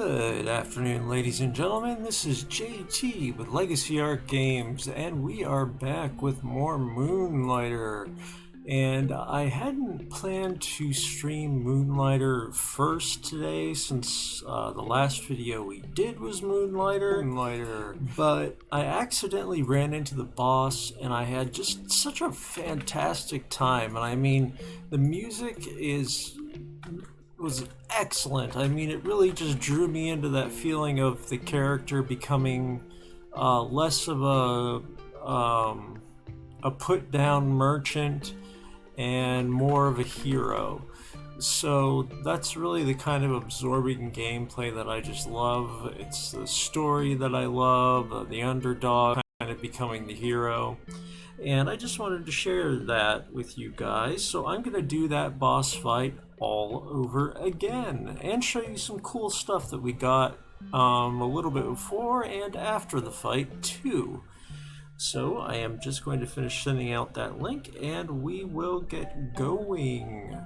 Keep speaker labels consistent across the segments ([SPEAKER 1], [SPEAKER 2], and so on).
[SPEAKER 1] Good afternoon, ladies and gentlemen. This is JT with Legacy Art Games, and we are back with more Moonlighter. And I hadn't planned to stream Moonlighter first today, since the last video we did was Moonlighter, but I accidentally ran into the boss, and I had just such a fantastic time. And I mean, the music was excellent. I mean, it really just drew me into that feeling of the character becoming less of a put down merchant and more of a hero. So that's really the kind of absorbing gameplay that I just love. It's the story that I love, the underdog kind of becoming the hero. And I just wanted to share that with you guys. So I'm going to do that boss fight all over again and show you some cool stuff that we got a little bit before and after the fight too. So I am just going to finish sending out that link and we will get going.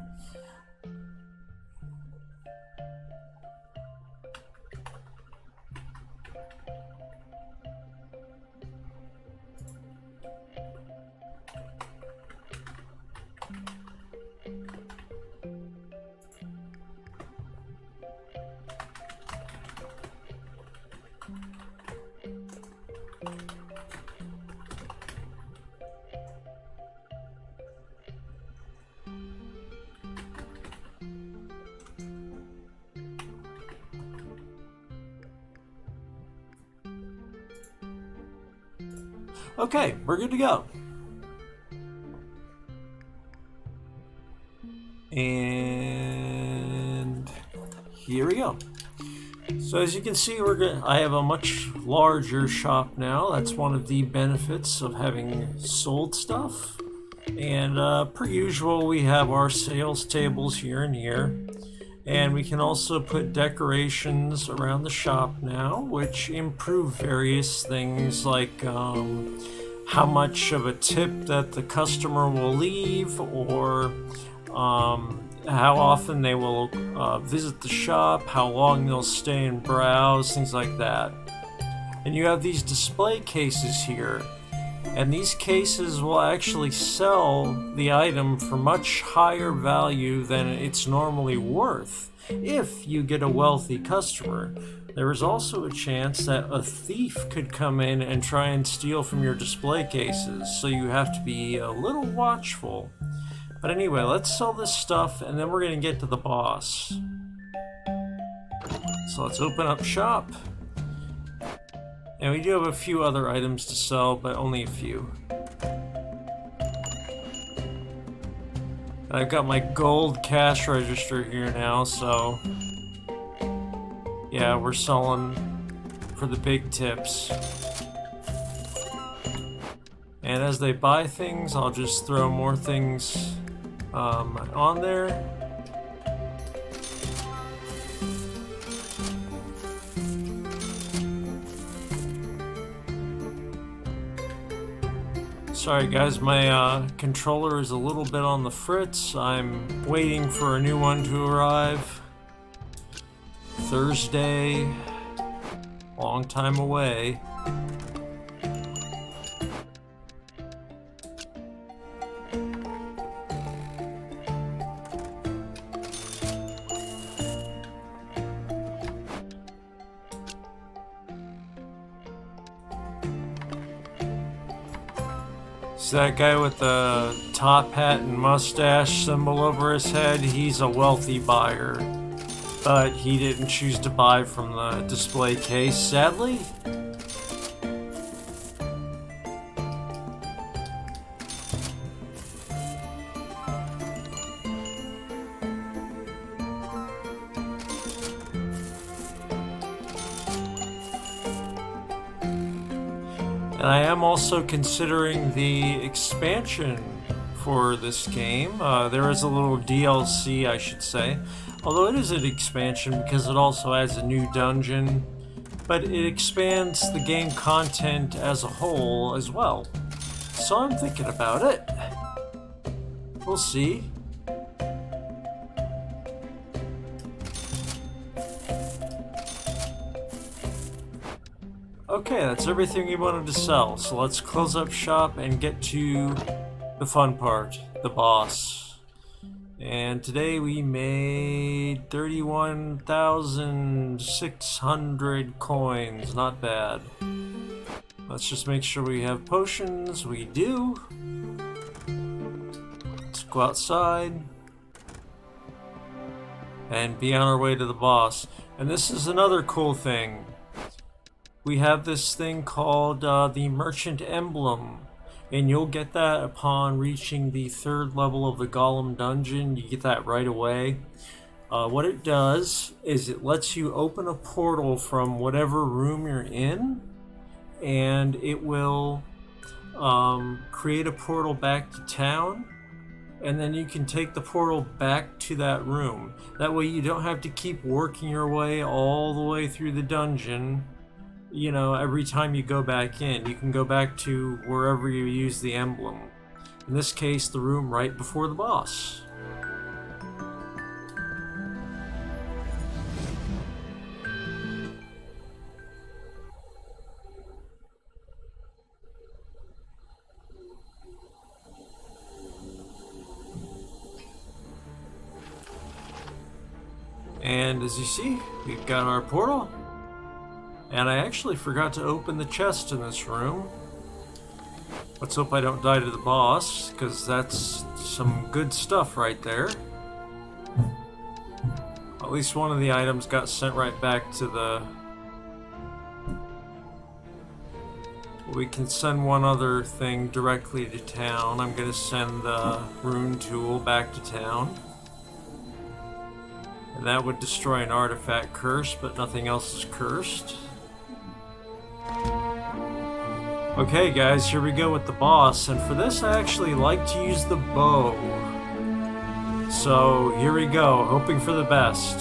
[SPEAKER 1] Okay, we're good to go. And here we go. So as you can see, I have a much larger shop now. That's one of the benefits of having sold stuff. And per usual, we have our sales tables here and here. And we can also put decorations around the shop now, which improve various things like how much of a tip that the customer will leave, or how often they will visit the shop, how long they'll stay and browse, things like that. And you have these display cases here. And these cases will actually sell the item for much higher value than it's normally worth if you get a wealthy customer. There is also a chance that a thief could come in and try and steal from your display cases, so you have to be a little watchful. But anyway, let's sell this stuff and then we're going to get to the boss. So let's open up shop. And we do have a few other items to sell, but only a few. And I've got my gold cash register here now, so yeah, we're selling for the big tips. And as they buy things, I'll just throw more things on there. Sorry guys, my controller is a little bit on the fritz. I'm waiting for a new one to arrive. Thursday, long time away. So that guy with the top hat and mustache symbol over his head, he's a wealthy buyer. But he didn't choose to buy from the display case, sadly. And I am also considering the expansion for this game. There is a little DLC, I should say. Although it is an expansion because it also adds a new dungeon. But it expands the game content as a whole as well. So I'm thinking about it. We'll see. Okay, that's everything we wanted to sell. So let's close up shop and get to the fun part, the boss. And today we made 31,600 coins. Not bad. Let's just make sure we have potions. We do. Let's go outside and be on our way to the boss. And this is another cool thing. We have this thing called the Merchant Emblem, and you'll get that upon reaching the 3rd level of the Golem Dungeon. You get that right away. What it does is it lets you open a portal from whatever room you're in, and it will create a portal back to town, and then you can take the portal back to that room. That way you don't have to keep working your way all the way through the dungeon. You know, every time you go back in, you can go back to wherever you use the emblem. In this case, the room right before the boss. And as you see, we've got our portal. And I actually forgot to open the chest in this room. Let's hope I don't die to the boss, because that's some good stuff right there. At least one of the items got sent right back to the... We can send one other thing directly to town. I'm going to send the rune tool back to town. And that would destroy an artifact curse, but nothing else is cursed. Okay guys, here we go with the boss, and for this I actually like to use the bow. So here we go, hoping for the best.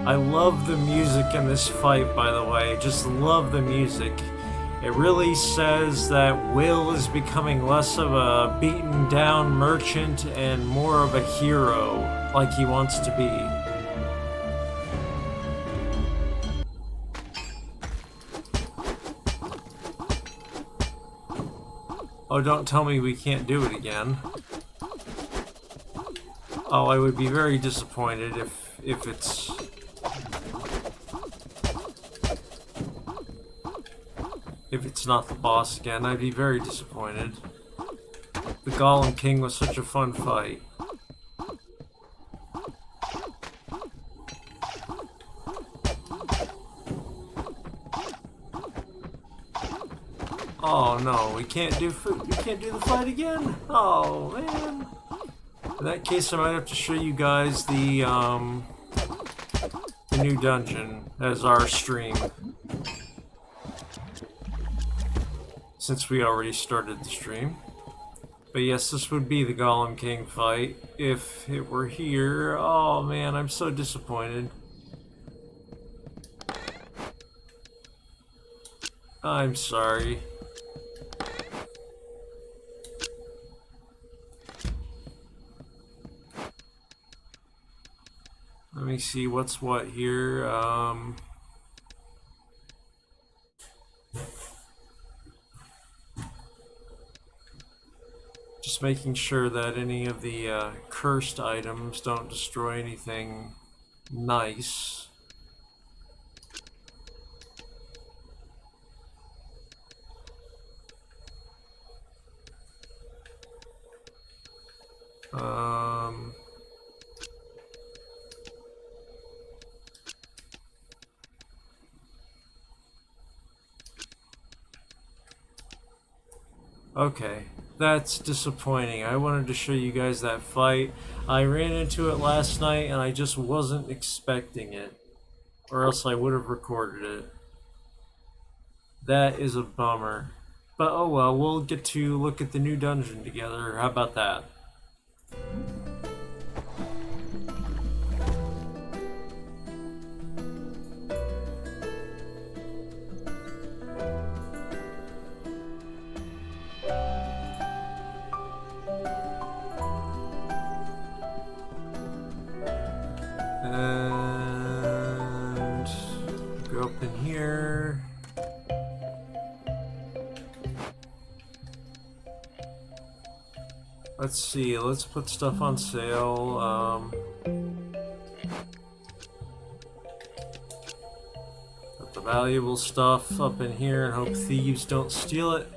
[SPEAKER 1] I love the music in this fight, by the way, just love the music. It really says that Will is becoming less of a beaten down merchant and more of a hero, like he wants to be. Oh, don't tell me we can't do it again. Oh, I would be very disappointed if it's... If it's not the boss again, I'd be very disappointed. The Golem King was such a fun fight. Oh no, we can't do the fight again? Oh man. In that case I might have to show you guys the new dungeon as our stream. Since we already started the stream. But yes, this would be the Golem King fight if it were here. Oh man, I'm so disappointed. I'm sorry. Let me see what's what here. Just making sure that any of the cursed items don't destroy anything nice. Okay, that's disappointing. I wanted to show you guys that fight. I ran into it last night and I just wasn't expecting it, or else I would have recorded it. That is a bummer. But oh well, we'll get to look at the new dungeon together. How about that? And go up in here. let's see, let's put stuff on sale. Put the valuable stuff up in here and hope thieves don't steal it.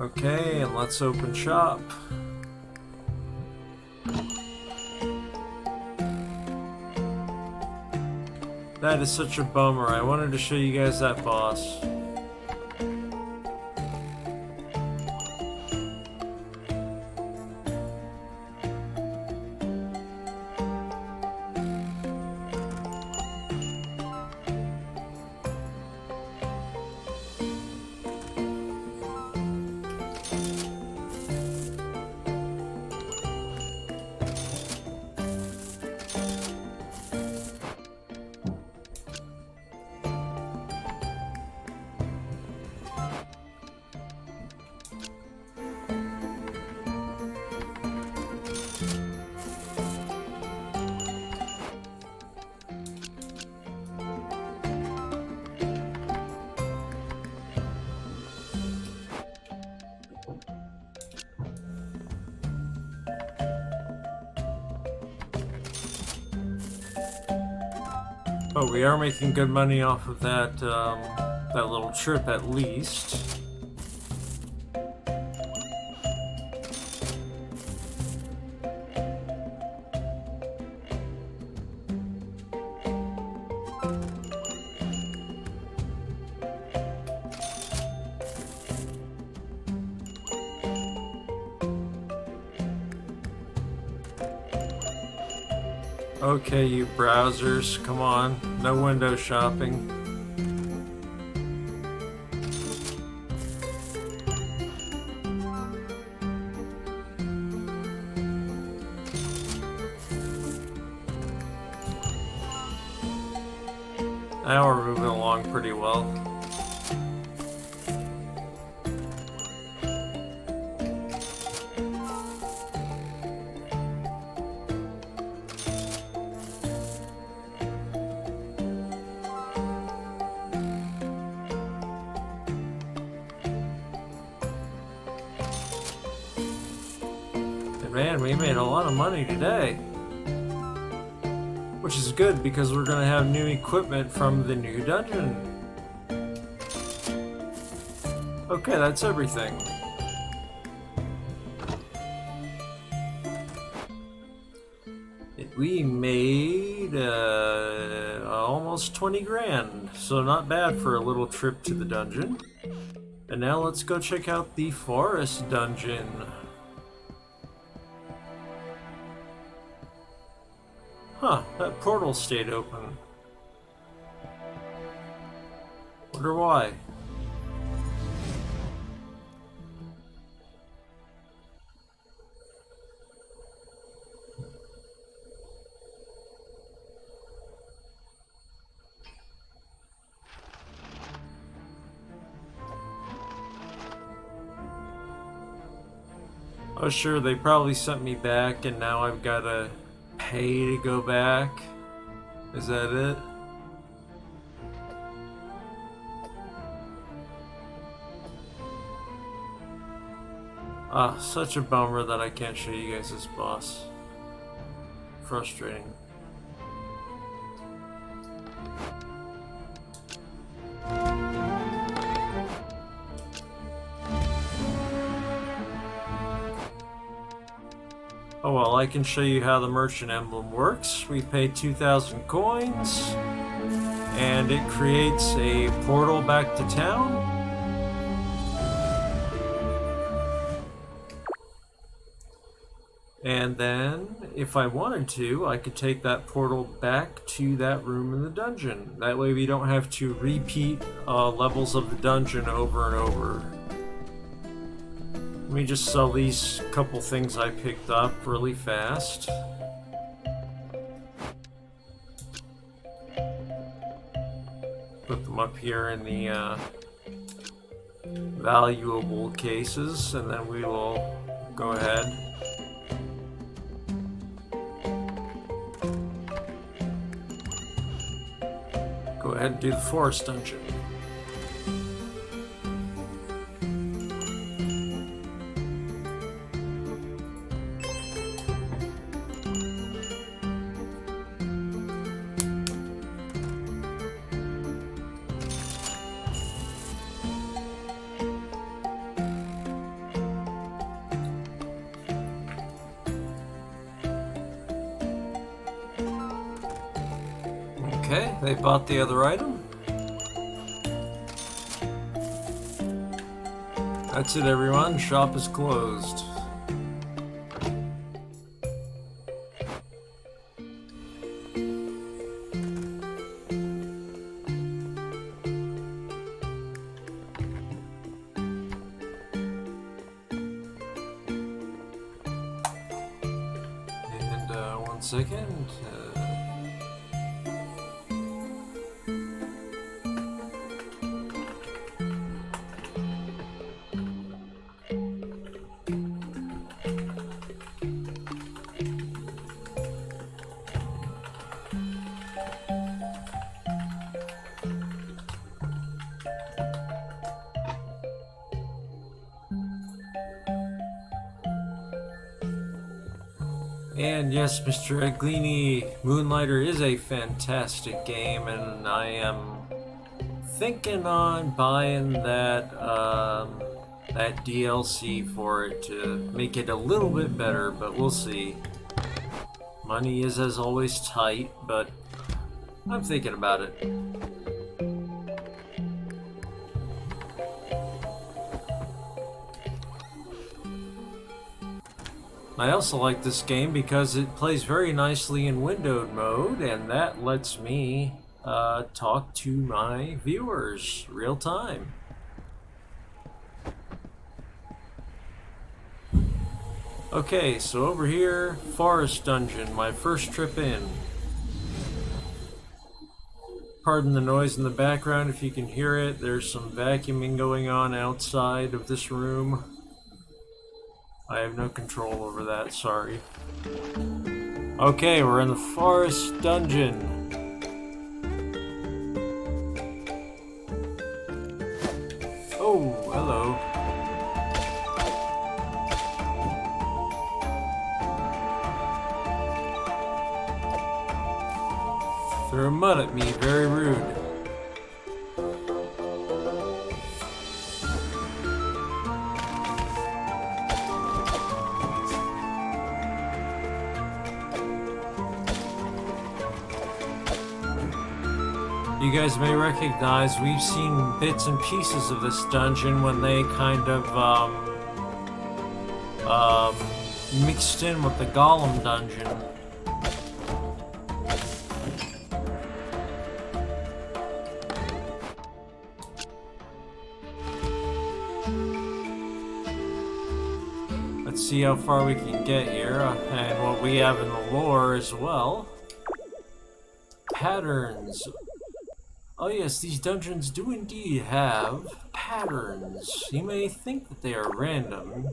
[SPEAKER 1] Okay, and let's open shop. That is such a bummer. I wanted to show you guys that boss. Oh, we are making good money off of that, that little trip at least. Okay, you browsers, come on, no window shopping. Now we're moving along pretty well. Man, we made a lot of money today. Which is good because we're going to have new equipment from the new dungeon. Okay, that's everything. We made almost 20 grand, so not bad for a little trip to the dungeon. And now let's go check out the forest dungeon. Huh, that portal stayed open. Wonder why. Oh sure, they probably sent me back and now I've gotta pay to go back. Is that it? Ah, such a bummer that I can't show you guys this boss. Frustrating. Oh well, I can show you how the merchant emblem works. We pay 2,000 coins, and it creates a portal back to town. And then, if I wanted to, I could take that portal back to that room in the dungeon. That way we don't have to repeat levels of the dungeon over and over. Let me just sell these couple things I picked up really fast. Put them up here in the valuable cases, and then we will go ahead and do the forest dungeon. Okay, they bought the other item. That's it, everyone. Shop is closed. And 1 second. And yes, Mr. Eglini, Moonlighter is a fantastic game, and I am thinking on buying that that DLC for it to make it a little bit better, but we'll see. Money is, as always, tight, but I'm thinking about it. I also like this game because it plays very nicely in windowed mode, and that lets me talk to my viewers real time. Okay, so over here, Forest Dungeon, my first trip in. Pardon the noise in the background if you can hear it. There's some vacuuming going on outside of this room. I have no control over that, sorry. Okay, we're in the Forest Dungeon. Oh, hello. Threw mud at me, very rude. You guys may recognize we've seen bits and pieces of this dungeon when they kind of mixed in with the Golem dungeon. Let's see how far we can get here, and what we have in the lore as well. Patterns. Oh yes, these dungeons do indeed have patterns. You may think that they are random.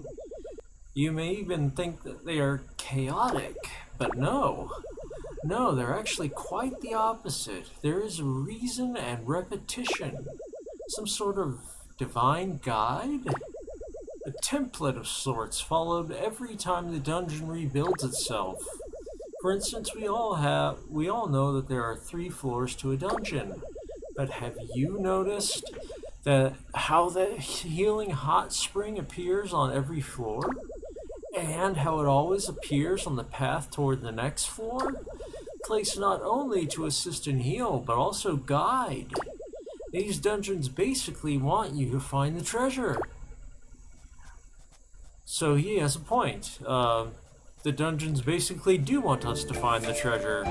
[SPEAKER 1] You may even think that they are chaotic, but no. No, they're actually quite the opposite. There is a reason and repetition. Some sort of divine guide? A template of sorts followed every time the dungeon rebuilds itself. For instance, we all know that there are 3 floors to a dungeon. But have you noticed that how the healing hot spring appears on every floor? And how it always appears on the path toward the next floor? Placed not only to assist and heal, but also guide. These dungeons basically want you to find the treasure. So he has a point. The dungeons basically do want us to find the treasure.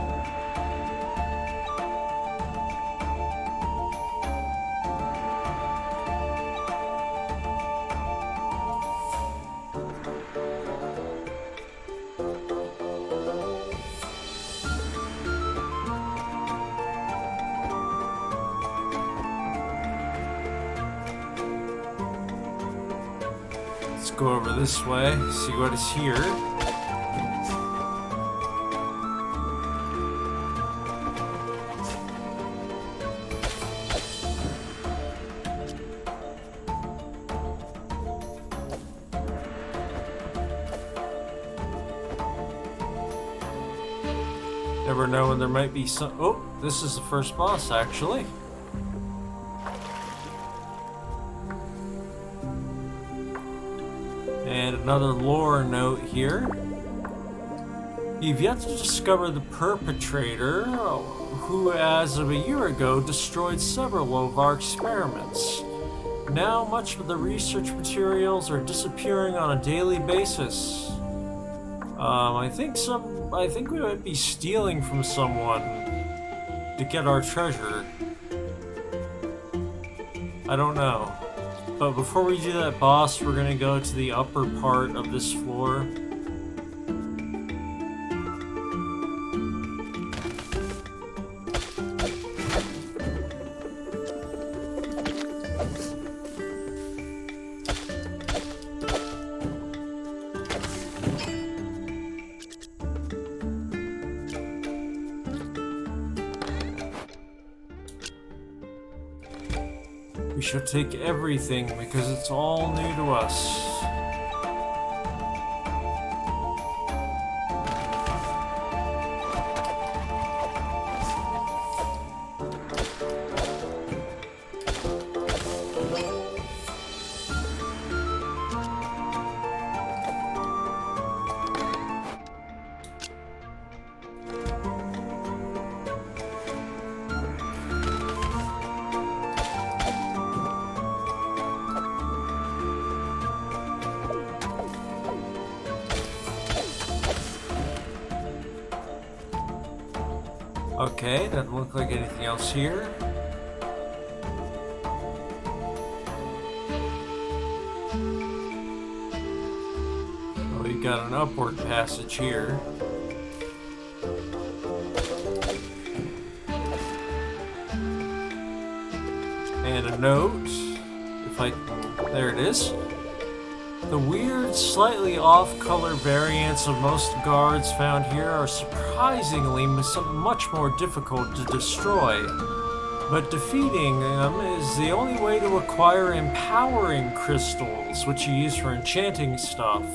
[SPEAKER 1] Let's go over this way, see what is here. Never know when there might be some... Oh, this is the first boss, actually. And another lore note here. You've yet to discover the perpetrator, who as of a year ago destroyed several of our experiments. Now much of the research materials are disappearing on a daily basis. I think we might be stealing from someone to get our treasure. I don't know. But before we do that boss, we're gonna go to the upper part of this floor. We should take everything because it's all new to us. Okay, doesn't look like anything else here. Oh, we've got an upward passage here. And a note. If I can... There it is. The weird, slightly off-color variants of most guards found here are surprisingly much more difficult to destroy, but defeating them is the only way to acquire empowering crystals, which you use for enchanting stuff.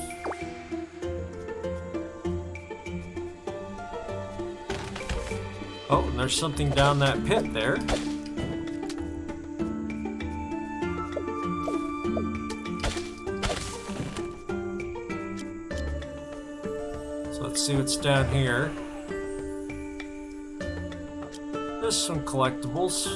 [SPEAKER 1] Oh, and there's something down that pit there. Let's see what's down here. There's some collectibles.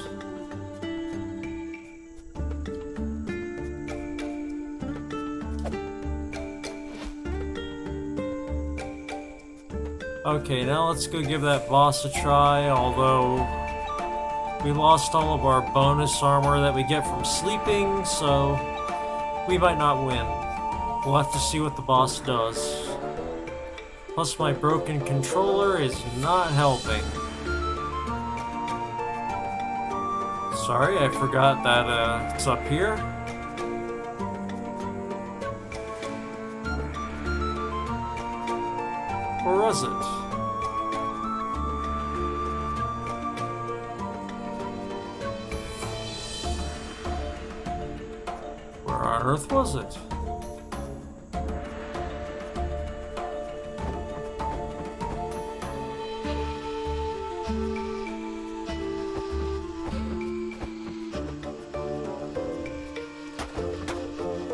[SPEAKER 1] Okay, now let's go give that boss a try, although we lost all of our bonus armor that we get from sleeping, so we might not win. We'll have to see what the boss does. Plus, my broken controller is not helping. Sorry, I forgot that it's up here. Or was it? Where on earth was it?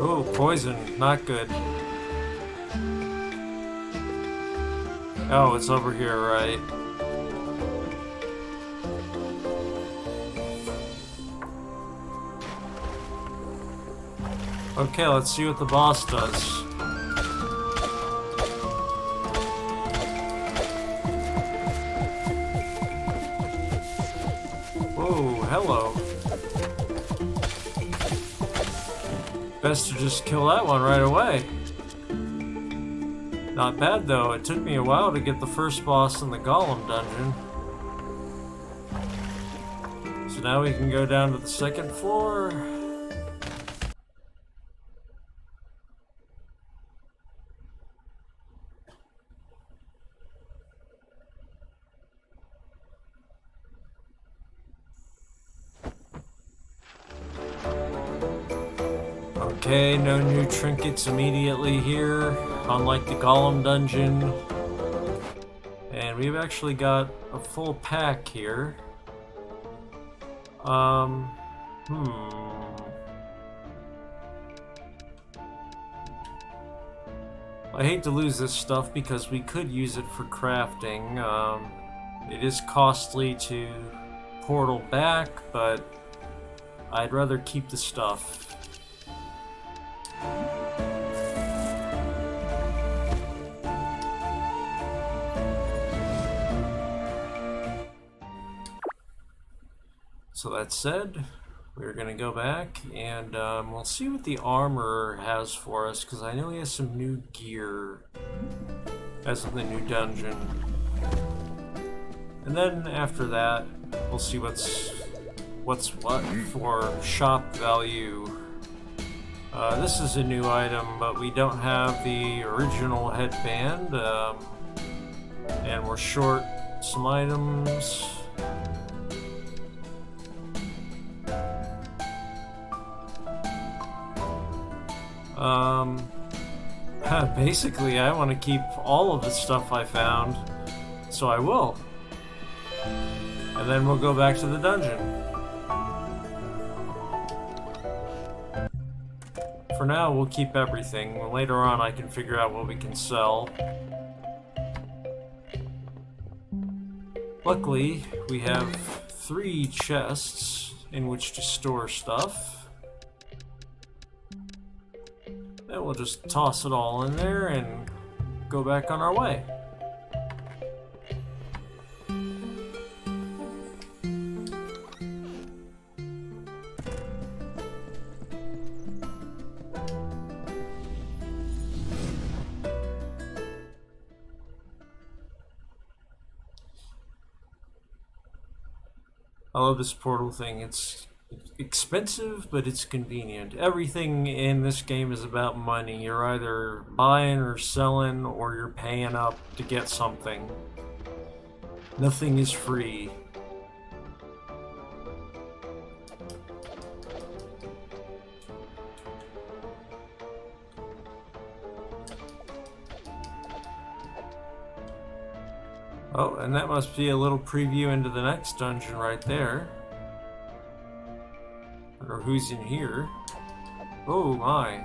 [SPEAKER 1] Oh, poison. Not good. Oh, it's over here, right? Okay, let's see what the boss does. Whoa, hello. Best to just kill that one right away. Not bad though, it took me a while to get the first boss in the Golem dungeon. So now we can go down to the second floor. Okay, no new trinkets immediately here, unlike the Golem dungeon. And we've actually got a full pack here. I hate to lose this stuff because we could use it for crafting. It is costly to portal back, but I'd rather keep the stuff. So that said, we're going to go back and we'll see what the armor has for us, because I know he has some new gear as of the new dungeon. And then after that, we'll see what's what for shop value. This is a new item, but we don't have the original headband, and we're short some items. Basically, I want to keep all of the stuff I found, so I will. And then we'll go back to the dungeon. For now, we'll keep everything. Later on, I can figure out what we can sell. Luckily, we have 3 chests in which to store stuff. And we'll just toss it all in there and go back on our way. I love this portal thing. It's expensive, but it's convenient. Everything in this game is about money. You're either buying or selling, or you're paying up to get something. Nothing is free. Oh, and that must be a little preview into the next dungeon right there. Or who's in here? Oh my.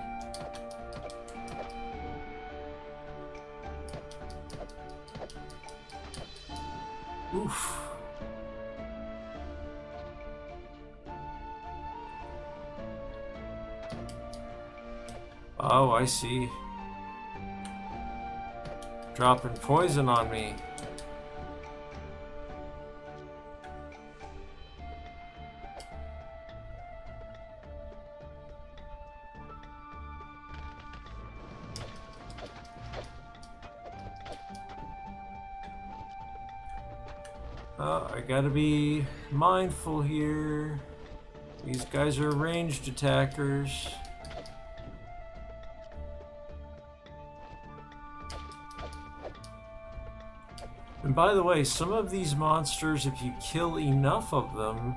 [SPEAKER 1] Oof. Oh, I see. Dropping poison on me. I gotta be mindful here. These guys are ranged attackers. And by the way, some of these monsters, if you kill enough of them,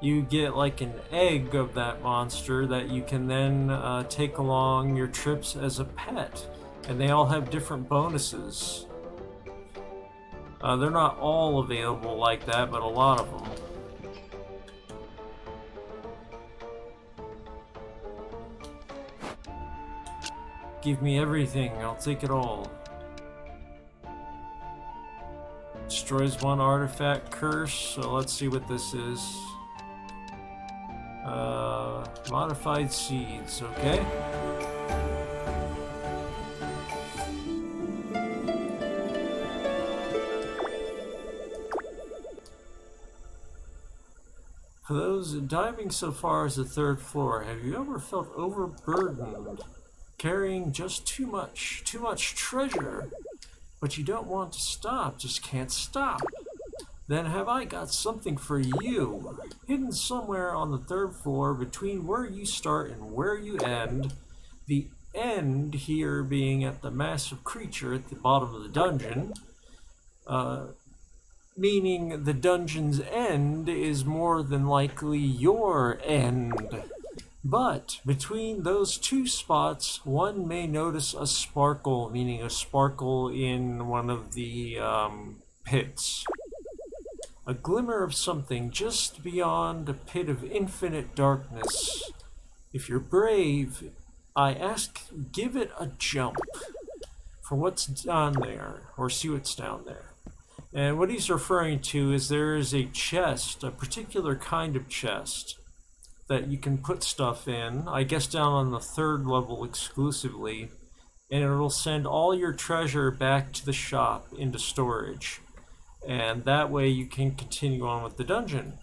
[SPEAKER 1] you get like an egg of that monster that you can then take along your trips as a pet. And they all have different bonuses. They're not all available like that, but a lot of them. Give me everything, I'll take it all. Destroys 1 artifact curse, so let's see what this is. Modified seeds, okay. For those diving so far as the 3rd floor, have you ever felt overburdened, carrying just too much treasure, but you don't want to stop, just can't stop? Then have I got something for you. Hidden somewhere on the 3rd floor between where you start and where you end, the end here being at the massive creature at the bottom of the dungeon, meaning the dungeon's end is more than likely your end. But between those 2 spots, one may notice a sparkle, meaning a sparkle in one of the pits. A glimmer of something just beyond a pit of infinite darkness. If you're brave, I ask, give it a jump for what's down there, or see what's down there. And what he's referring to is there is a chest, a particular kind of chest, that you can put stuff in, I guess down on the 3rd level exclusively, and it'll send all your treasure back to the shop into storage. And that way you can continue on with the dungeon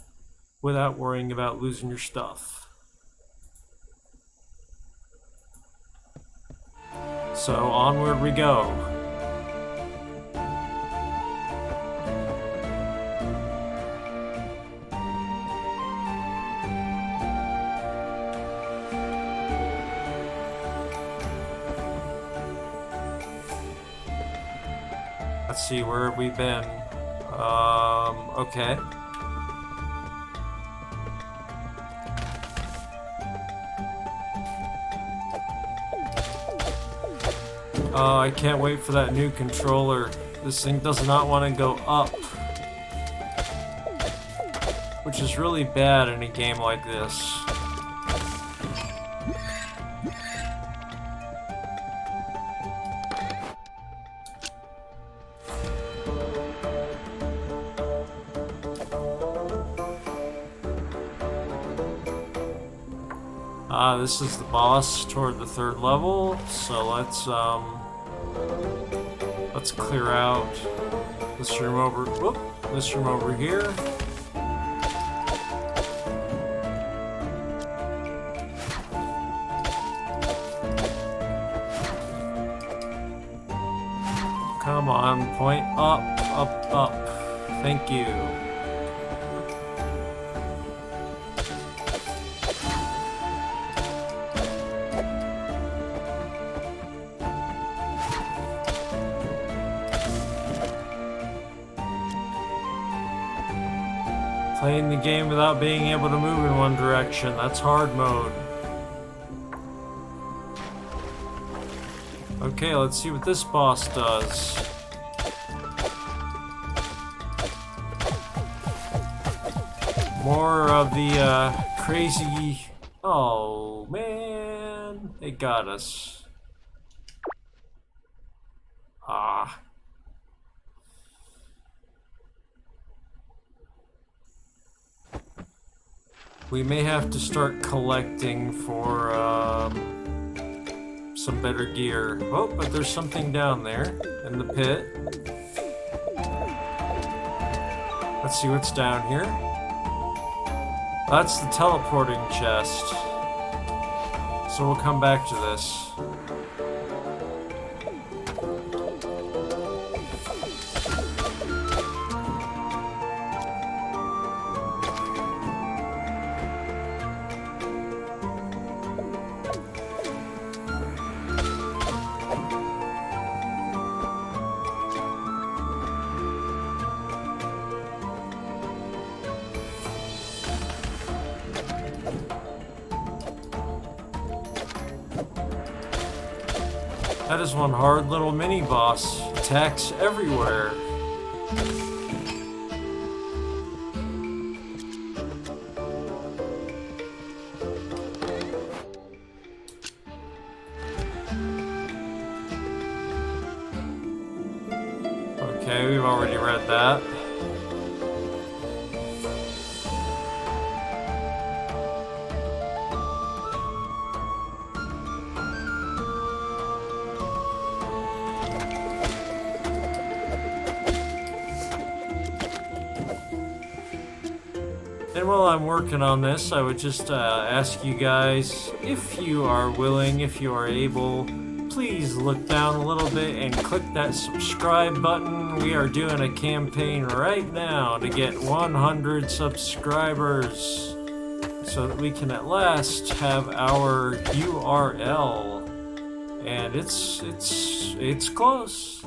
[SPEAKER 1] without worrying about losing your stuff. So onward we go. Let's see, where have we been? Okay. Oh, I can't wait for that new controller. This thing does not want to go up. Which is really bad in a game like this. This is the boss toward the 3rd level, so let's clear out this room over. Whoop, this room over here. Come on, point up, up, up. Thank you. Playing the game without being able to move in one direction, that's hard mode. Okay, let's see what this boss does. More of the crazy... Oh man, they got us. Ah. We may have to start collecting for some better gear. Oh, but there's something down there in the pit. Let's see what's down here. That's the teleporting chest. So we'll come back to this. That is one hard little mini-boss. Attacks everywhere. Okay, we've already read that. And while I'm working on this, I would just ask you guys, if you are willing, if you are able, please look down a little bit and click that subscribe button. We are doing a campaign right now to get 100 subscribers so that we can at last have our URL. And it's close.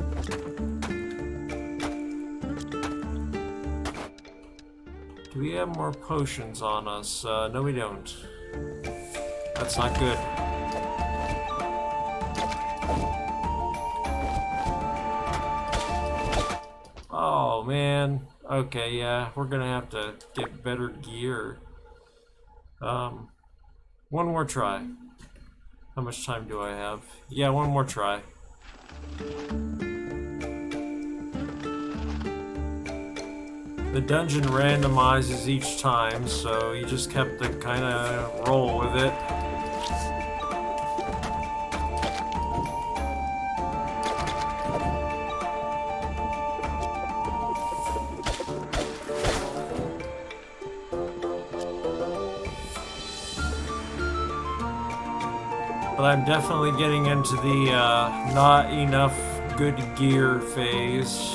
[SPEAKER 1] Do we have more potions on us? No, we don't. That's not good. Oh, man. man. Okay, yeah, we're gonna have to get better gear. One more try. How much time do I have? Yeah, one more try. The dungeon randomizes each time, so you just have to kind of roll with it. But I'm definitely getting into the not enough good gear phase.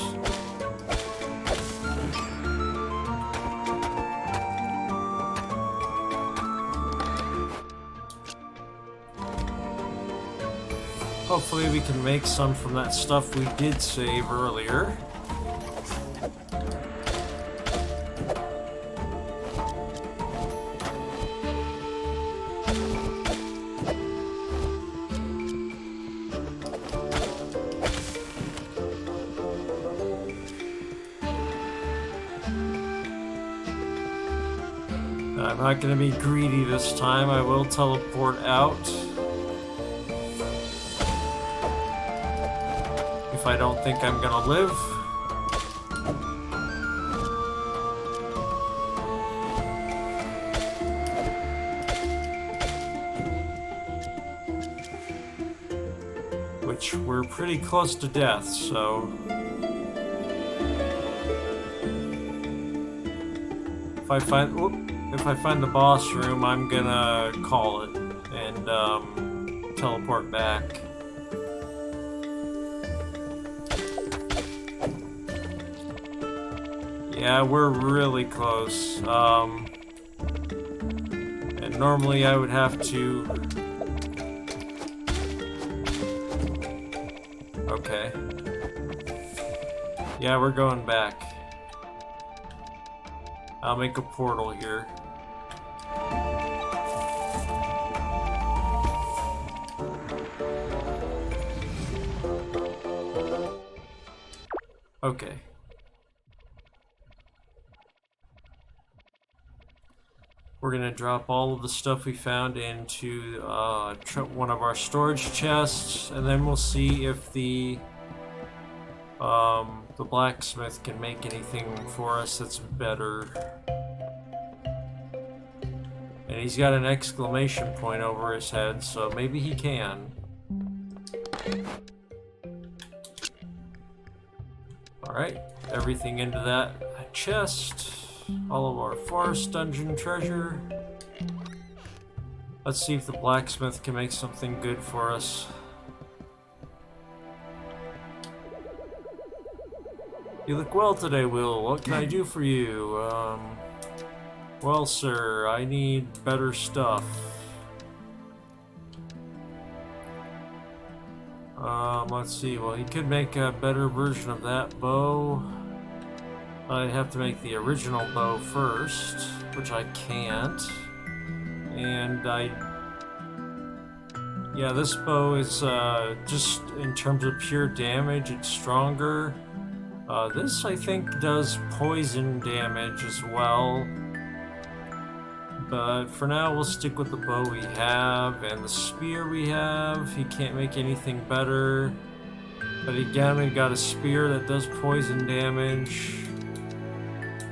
[SPEAKER 1] Hopefully we can make some from that stuff we did save earlier. I'm not going to be greedy this time. I will teleport out. If I don't think I'm going to live. Which we're pretty close to death, so... If I find the boss room, I'm gonna call it and teleport back. Yeah, we're really close. And normally I would have to... Okay. Yeah, we're going back. I'll make a portal here. Okay. We're gonna drop all of the stuff we found into one of our storage chests, and then we'll see if the blacksmith can make anything for us that's better. And he's got an exclamation point over his head, so maybe he can. Alright, everything into that chest. All of our forest dungeon treasure. Let's see if the blacksmith can make something good for us. You look well today, Will. What can I do for you? Well, sir, I need better stuff. Let's see. Well, he could make a better version of that bow. I'd have to make the original bow first, which I can't. And yeah, this bow is just in terms of pure damage, it's stronger. This, I think, does poison damage as well. But for now, we'll stick with the bow we have and the spear we have. He can't make anything better. But again, we've got a spear that does poison damage.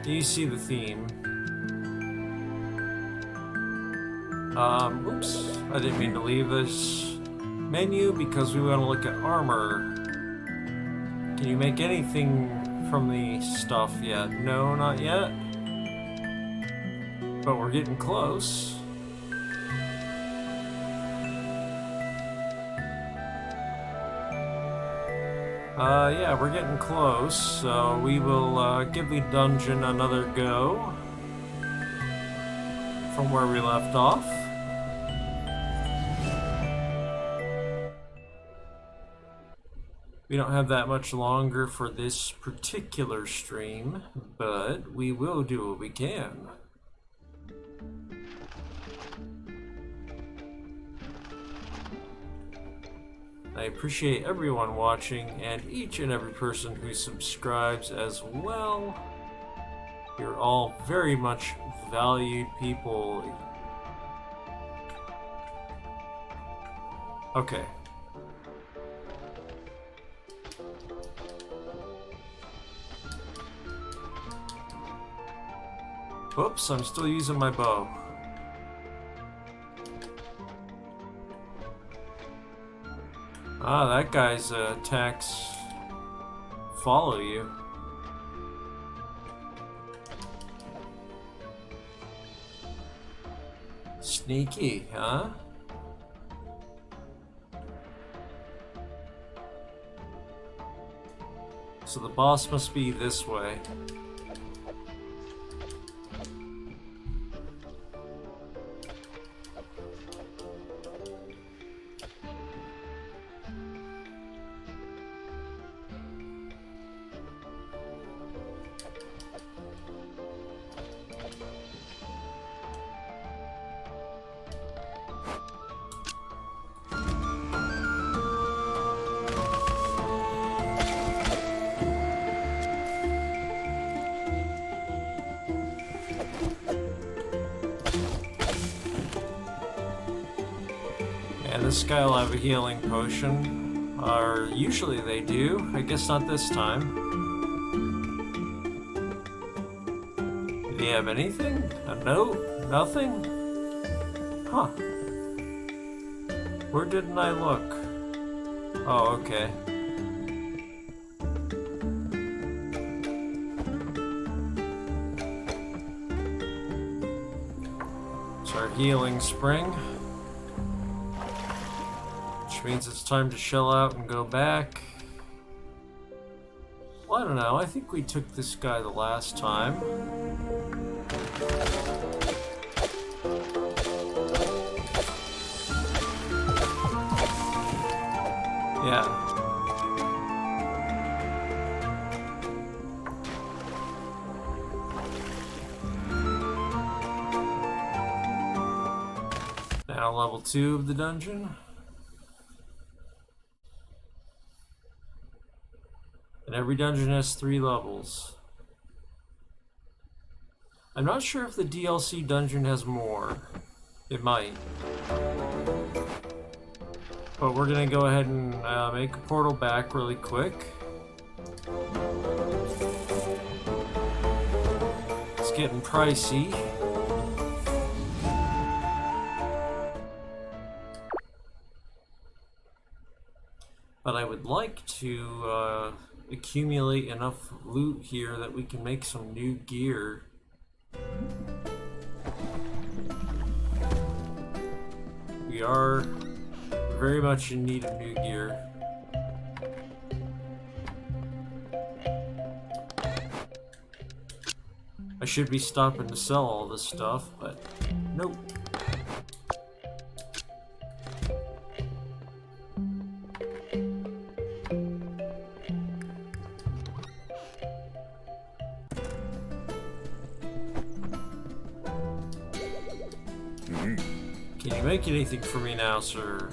[SPEAKER 1] You see the theme. Oops, I didn't mean to leave this menu because we want to look at armor. Can you make anything from the stuff yet? No, not yet. But we're getting close. Yeah, we're getting close, so we will give the dungeon another go from where we left off. We don't have that much longer for this particular stream, but we will do what we can. I appreciate everyone watching and each and every person who subscribes as well. You're all very much valued people. Okay. Whoops, I'm still using my bow. Ah, that guy's attacks follow you. Sneaky, huh? So the boss must be this way. And this guy will have a healing potion. Or usually they do. I guess not this time. Did he have anything? A note? Nothing? Huh. Where didn't I look? Oh, okay. It's our healing spring. Which means it's time to shell out and go back. Well, I don't know. I think we took this guy the last time. Yeah. Now level 2 of the dungeon. And every dungeon has 3 levels. I'm not sure if the DLC dungeon has more. It might. But we're gonna go ahead and make a portal back really quick. It's getting pricey. But I would like to accumulate enough loot here that we can make some new gear. We are very much in need of new gear. I should be stopping to sell all this stuff, but nope. Can you make anything for me now, sir?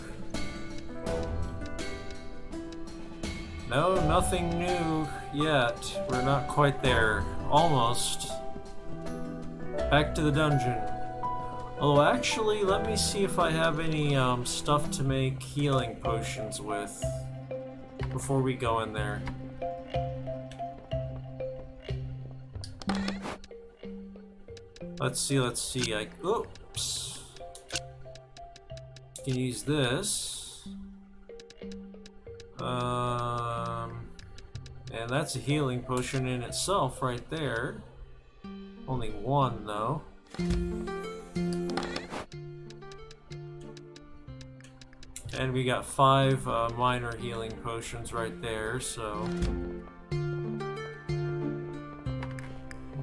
[SPEAKER 1] No, nothing new yet. We're not quite there. Almost. Back to the dungeon. Although, actually, let me see if I have any stuff to make healing potions with before we go in there. Let's see. Oops. Can use this. And that's a healing potion in itself right there. Only one though. And we got 5 minor healing potions right there, so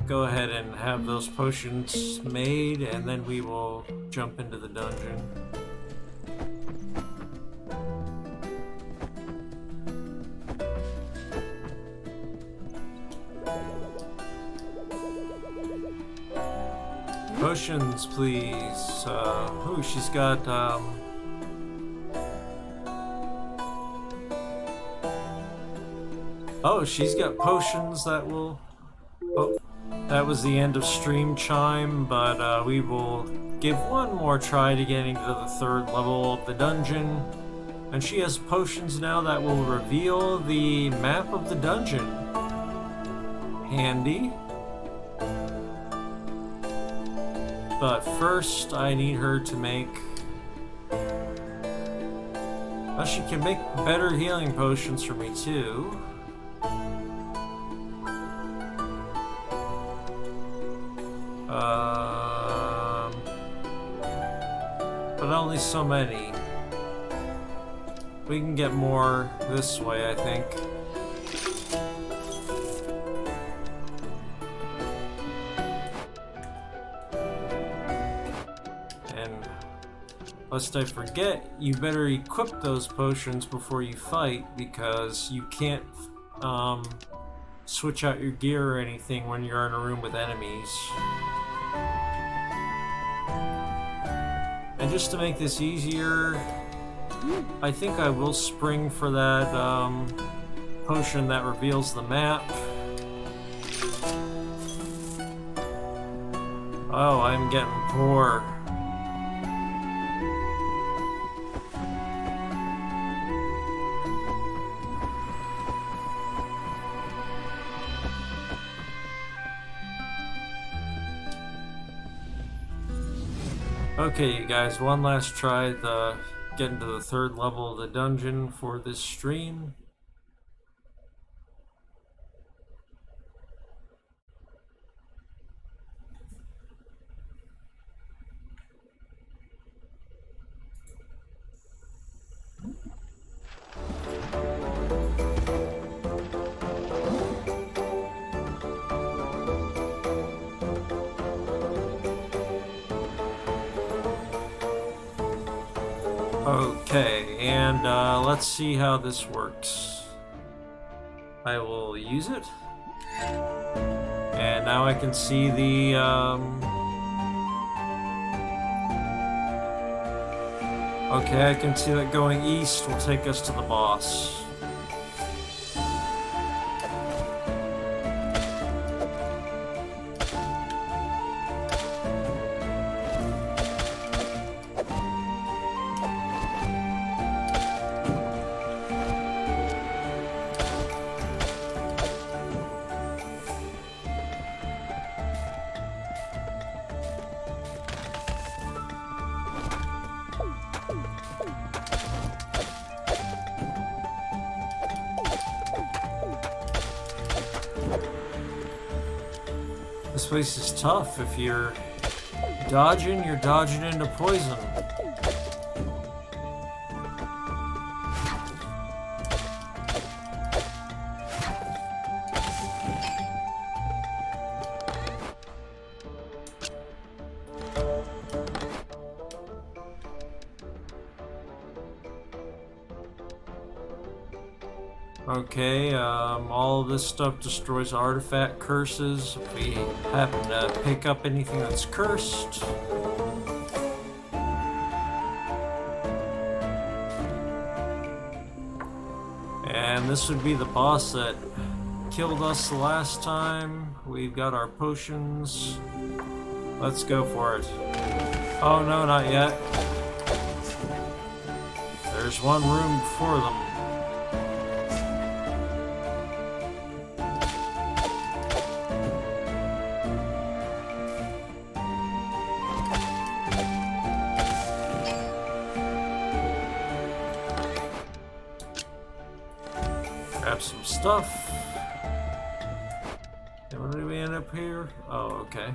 [SPEAKER 1] go ahead and have those potions made, and then we will jump into the dungeon. Potions, please. Ooh, she's got, oh, she's got potions that will... Oh, That was the end of stream chime, but we will give one more try to getting to the third level of the dungeon. And she has potions now that will reveal the map of the dungeon. Handy. But first, I need her to make... Well, she can make better healing potions for me, too. But only so many. We can get more this way, I think. And lest I forget, you better equip those potions before you fight, because you can't switch out your gear or anything when you're in a room with enemies. And just to make this easier, I think I will spring for that potion that reveals the map. Oh, I'm getting poor. Okay, you guys, one last try to get into the third level of the dungeon for this stream. Okay, and let's see how this works. I will use it. And now I can see the okay, I can see that going east will take us to the boss. This place is tough. If you're dodging into poison. Okay, all of this stuff destroys artifact curses. If we happen to pick up anything that's cursed. And this would be the boss that killed us the last time. We've got our potions. Let's go for it. Oh no, not yet. There's one room before them. Grab some stuff. And when do we end up here? Oh, okay.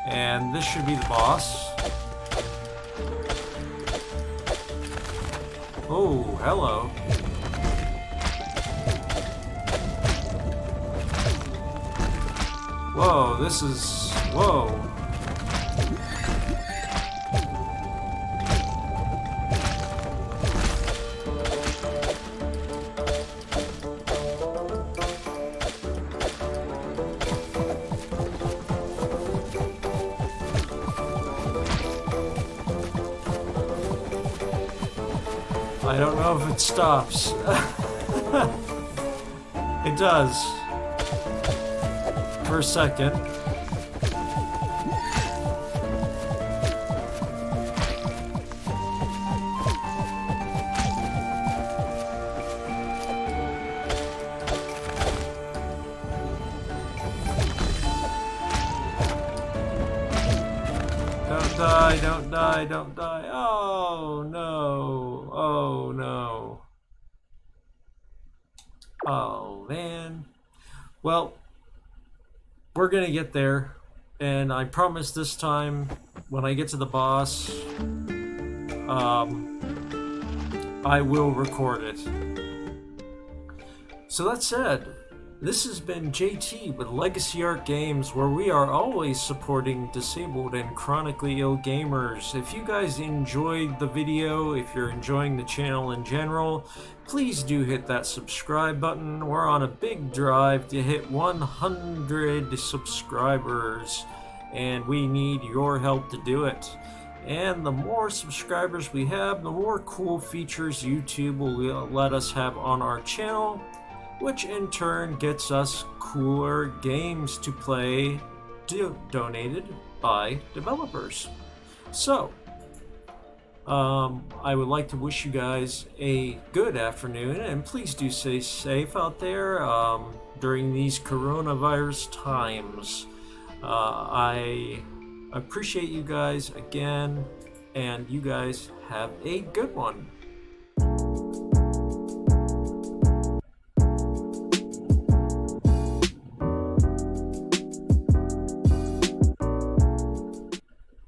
[SPEAKER 1] And this should be the boss. Oh, hello. Whoa, this is... whoa. I don't know if it stops. It does. For a second. Don't die, don't die, don't die. Oh no. Oh no. Oh man. Well, we're gonna get there, and I promise this time when I get to the boss, I will record it. So that said, this has been JT with Legacy Art Games, where we are always supporting disabled and chronically ill gamers. If you guys enjoyed the video, if you're enjoying the channel in general, please do hit that subscribe button. We're on a big drive to hit 100 subscribers, and we need your help to do it. And the more subscribers we have, the more cool features YouTube will let us have on our channel, which in turn gets us cooler games to play donated by developers. So, I would like to wish you guys a good afternoon, and please do stay safe out there during these coronavirus times. I appreciate you guys again, and you guys have a good one.